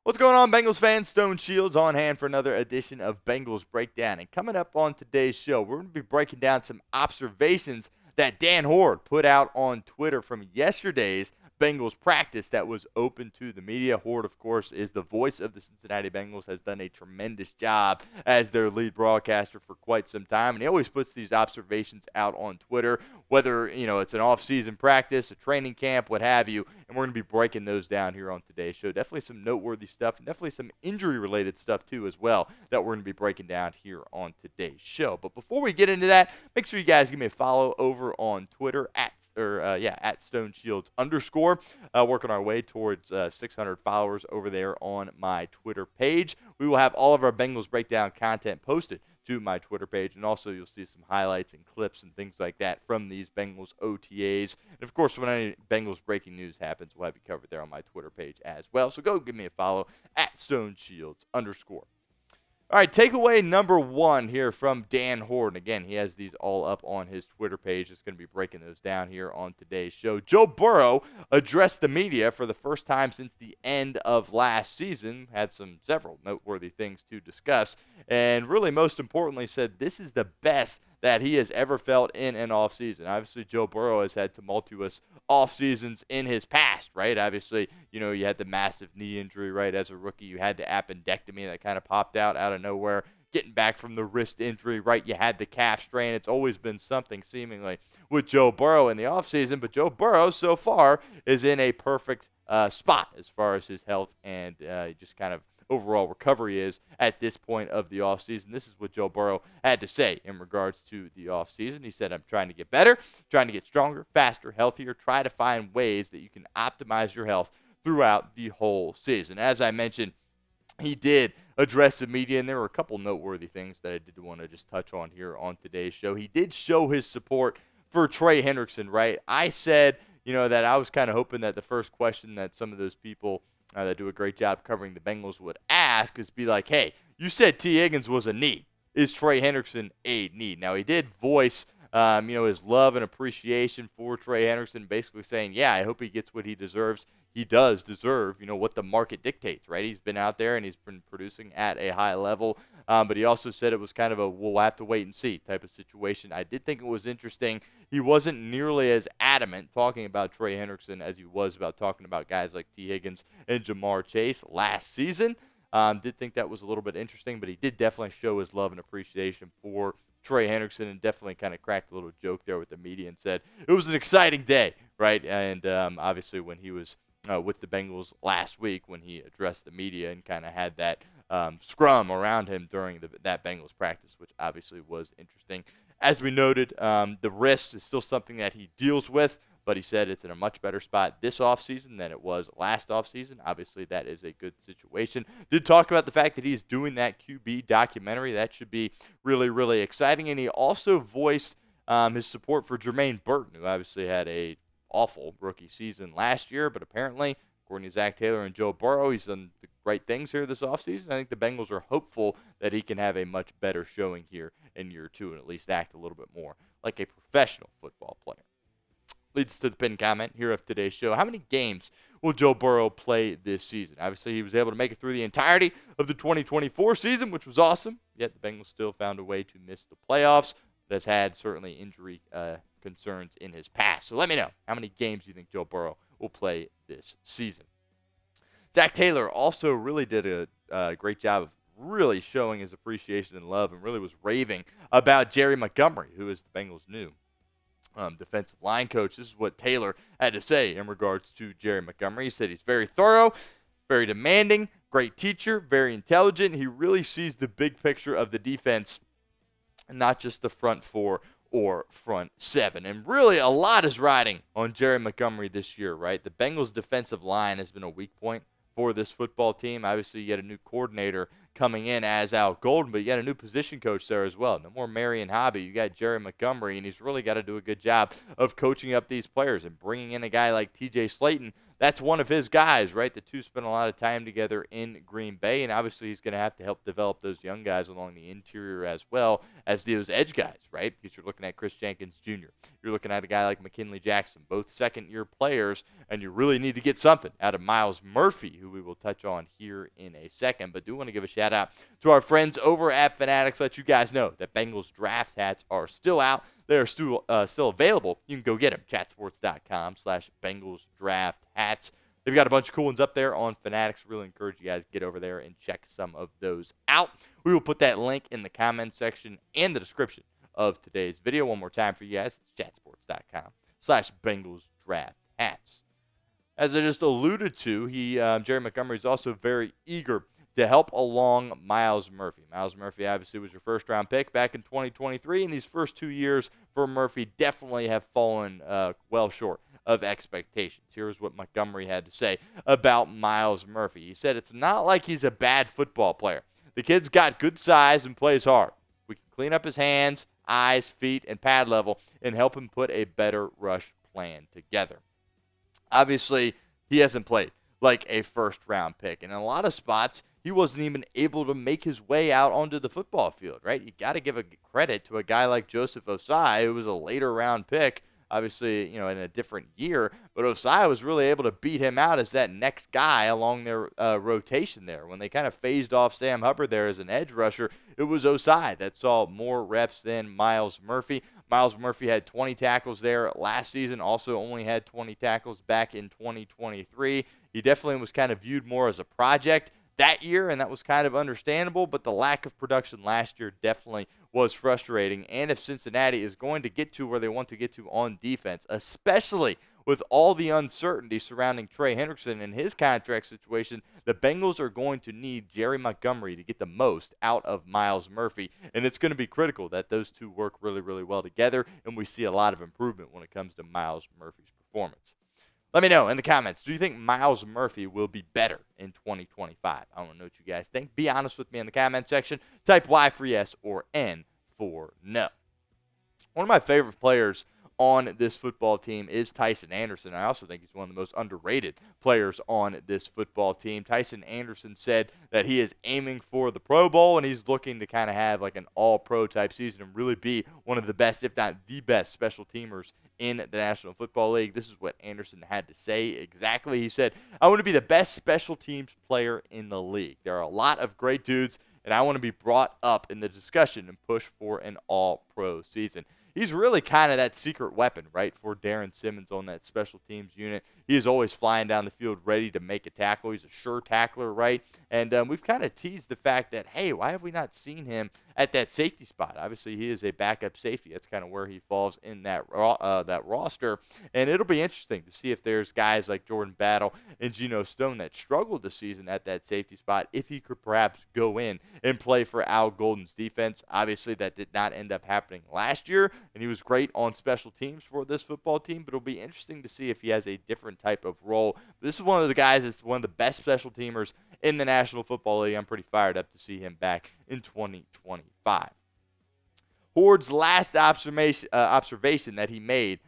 What's going on, Bengals fans? Stone Shields on hand for another edition of Bengals Breakdown. And coming up on today's show, we're going to be breaking down some observations that Dan Hoard put out on Twitter from yesterday's Bengals practice that was open to the media. Hoard, of course, is the voice of the Cincinnati Bengals, has done a tremendous job as their lead broadcaster for quite some time. And he always puts these observations out on Twitter, whether, it's an off-season practice, a training camp, what have you. And we're going to be breaking those down here on today's show. Definitely some noteworthy stuff, and definitely some injury-related stuff, too, as well, that we're going to be breaking down here on today's show. But before we get into that, make sure you guys give me a follow over on Twitter at StoneShields_. Working our way towards 600 followers over there on my Twitter page. We will have all of our Bengals Breakdown content posted to my Twitter page, and also you'll see some highlights and clips and things like that from these Bengals OTAs. And, of course, when any Bengals breaking news happens, we'll have you covered there on my Twitter page as well. So go give me a follow at StoneShields_. All right, takeaway number one here from Dan Hoard. And again, he has these all up on his Twitter page. It's going to be breaking those down here on today's show. Joe Burrow addressed the media for the first time since the end of last season. Had several noteworthy things to discuss. And really, most importantly, said this is the best that he has ever felt in an offseason. Obviously, Joe Burrow has had tumultuous off-seasons in his past, right? Obviously, you had the massive knee injury, right? As a rookie, you had the appendectomy that kind of popped out of nowhere. Getting back from the wrist injury, right? You had the calf strain. It's always been something, seemingly, with Joe Burrow in the offseason. But Joe Burrow, so far, is in a perfect spot as far as his health and just kind of overall recovery is at this point of the offseason. This is what Joe Burrow had to say in regards to the offseason. He said, I'm trying to get better, trying to get stronger, faster, healthier, try to find ways that you can optimize your health throughout the whole season. As I mentioned, he did address the media, and there were a couple noteworthy things that I did want to just touch on here on today's show. He did show his support for Trey Hendrickson, right? I said, that I was kind of hoping that the first question that some of those people that do a great job covering the Bengals would ask is be like, hey, you said T. Higgins was a need. Is Trey Hendrickson a need? Now, he did voice, his love and appreciation for Trey Hendrickson, basically saying, yeah, I hope he gets what he deserves. He does deserve, what the market dictates, right? He's been out there and he's been producing at a high level. But he also said it was kind of a we'll have to wait and see type of situation. I did think it was interesting. He wasn't nearly as adamant talking about Trey Hendrickson as he was about talking about guys like T. Higgins and Jamar Chase last season. Did think that was a little bit interesting, but he did definitely show his love and appreciation for Trey Hendrickson and definitely kind of cracked a little joke there with the media and said it was an exciting day, right? And obviously when he was with the Bengals last week, when he addressed the media and kind of had that scrum around him during that Bengals practice, which obviously was interesting. As we noted, the wrist is still something that he deals with, but he said it's in a much better spot this offseason than it was last offseason. Obviously, that is a good situation. Did talk about the fact that he's doing that QB documentary. That should be really, really exciting. And he also voiced his support for Jermaine Burton, who obviously had a awful rookie season last year, but apparently, according to Zac Taylor and Joe Burrow, he's done the right things here this offseason. I think the Bengals are hopeful that he can have a much better showing here in year two and at least act a little bit more like a professional football player. Leads to the pinned comment here of today's show. How many games will Joe Burrow play this season? Obviously, he was able to make it through the entirety of the 2024 season, which was awesome, yet the Bengals still found a way to miss the playoffs, but has had certainly injury concerns in his past. So let me know, how many games do you think Joe Burrow will play this season? Zac Taylor also really did a great job of really showing his appreciation and love and really was raving about Jerry Montgomery, who is the Bengals' new defensive line coach. This is what Taylor had to say in regards to Jerry Montgomery. He said he's very thorough, very demanding, great teacher, very intelligent. He really sees the big picture of the defense and not just the front four or front seven. And really a lot is riding on Jerry Montgomery this year, right? The Bengals defensive line has been a weak point for this football team. Obviously, you get a new coordinator coming in as Al Golden, but you got a new position coach there as well. No more Marion Hobby. You got Jerry Montgomery, and he's really got to do a good job of coaching up these players and bringing in a guy like TJ Slayton that's one of his guys, right? The two spent a lot of time together in Green Bay, and obviously he's going to have to help develop those young guys along the interior as well as those edge guys, right? Because you're looking at Chris Jenkins Jr. You're looking at a guy like McKinley Jackson, both second-year players, and you really need to get something out of Myles Murphy, who we will touch on here in a second. But do want to give a shout-out to our friends over at Fanatics. Let you guys know that Bengals Draft Hats are still out. They're still available. You can go get them. Chatsports.com/Bengals Draft Hats. They've got a bunch of cool ones up there on Fanatics. Really encourage you guys to get over there and check some of those out. We will put that link in the comment section and the description of today's video. One more time for you guys. It's chatsports.com/Bengals Draft Hats. As I just alluded to, Jerry Montgomery is also very eager to help along Myles Murphy. Myles Murphy obviously was your first-round pick back in 2023, and these first 2 years for Murphy definitely have fallen well short of expectations. Here's what Montgomery had to say about Myles Murphy. He said, "It's not like he's a bad football player. The kid's got good size and plays hard. We can clean up his hands, eyes, feet, and pad level and help him put a better rush plan together." Obviously, he hasn't played like a first-round pick, and in a lot of spots, he wasn't even able to make his way out onto the football field, right? You got to give a credit to a guy like Joseph Osai, who was a later-round pick, obviously, in a different year, but Osai was really able to beat him out as that next guy along their rotation there. When they kind of phased off Sam Hubbard there as an edge rusher, it was Osai that saw more reps than Myles Murphy. Myles Murphy had 20 tackles there last season, also only had 20 tackles back in 2023. He definitely was kind of viewed more as a project that year, and that was kind of understandable, but the lack of production last year definitely was frustrating. And if Cincinnati is going to get to where they want to get to on defense, especially with all the uncertainty surrounding Trey Hendrickson and his contract situation, the Bengals are going to need Jerry Montgomery to get the most out of Myles Murphy, and it's going to be critical that those two work really, really well together, and we see a lot of improvement when it comes to Myles Murphy's performance. Let me know in the comments, do you think Myles Murphy will be better in 2025? I want to know what you guys think. Be honest with me in the comment section. Type Y for yes or N for no. One of my favorite players on this football team is Tycen Anderson. I also think he's one of the most underrated players on this football team. Tycen Anderson said that he is aiming for the Pro Bowl, and he's looking to kind of have like an all-pro type season and really be one of the best, if not the best, special teamers in the National Football League. This is what Anderson had to say exactly. He said, "I want to be the best special teams player in the league. There are a lot of great dudes, and I want to be brought up in the discussion and push for an all-pro season." He's really kind of that secret weapon, right, for Darren Simmons on that special teams unit. He is always flying down the field ready to make a tackle. He's a sure tackler, right? And we've kind of teased the fact that, hey, why have we not seen him at that safety spot? Obviously, he is a backup safety. That's kind of where he falls in that roster. And it'll be interesting to see if there's guys like Jordan Battle and Geno Stone that struggled this season at that safety spot, if he could perhaps go in and play for Al Golden's defense. Obviously, that did not end up happening last year, and he was great on special teams for this football team, but it'll be interesting to see if he has a different type of role. This is one of the guys that's one of the best special teamers in the National Football League. I'm pretty fired up to see him back in 2025. Hoard's last observation that he made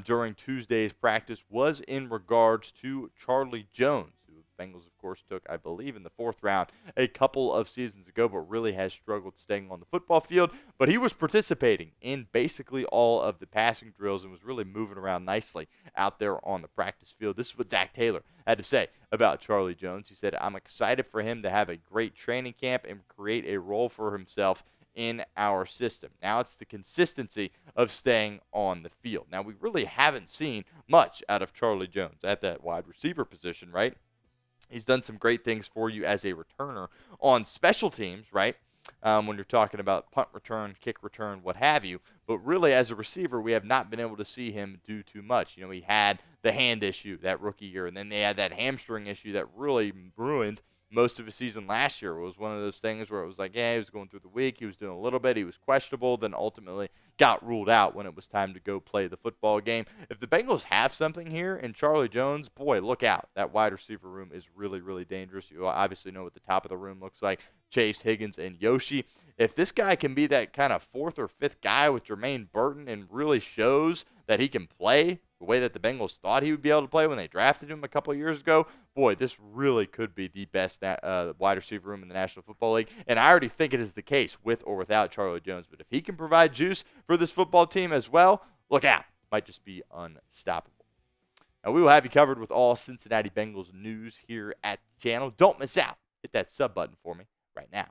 during Tuesday's practice was in regards to Charlie Jones, who the Bengals, of course, took, I believe, in the 4th round a couple of seasons ago, but really has struggled staying on the football field. But he was participating in basically all of the passing drills and was really moving around nicely out there on the practice field. This is what Zac Taylor had to say about Charlie Jones. He said, "I'm excited for him to have a great training camp and create a role for himself in our system. Now it's the consistency of staying on the field." Now, we really haven't seen much out of Charlie Jones at that wide receiver position, right? He's done some great things for you as a returner on special teams, right? When you're talking about punt return, kick return, what have you. But really, as a receiver, we have not been able to see him do too much. He had the hand issue that rookie year, and then they had that hamstring issue that really ruined most of his season last year. It was one of those things where it was like, yeah, he was going through the week, he was doing a little bit, he was questionable, then ultimately got ruled out when it was time to go play the football game. If the Bengals have something here in Charlie Jones, boy, look out. That wide receiver room is really, really dangerous. You obviously know what the top of the room looks like. Chase, Higgins, and Yoshi. If this guy can be that kind of 4th or 5th guy with Jermaine Burton and really shows that he can play the way that the Bengals thought he would be able to play when they drafted him a couple of years ago, boy, this really could be the best wide receiver room in the National Football League. And I already think it is the case with or without Charlie Jones. But if he can provide juice for this football team as well, look out. Might just be unstoppable. Now, we will have you covered with all Cincinnati Bengals news here at the channel. Don't miss out. Hit that sub button for me right now.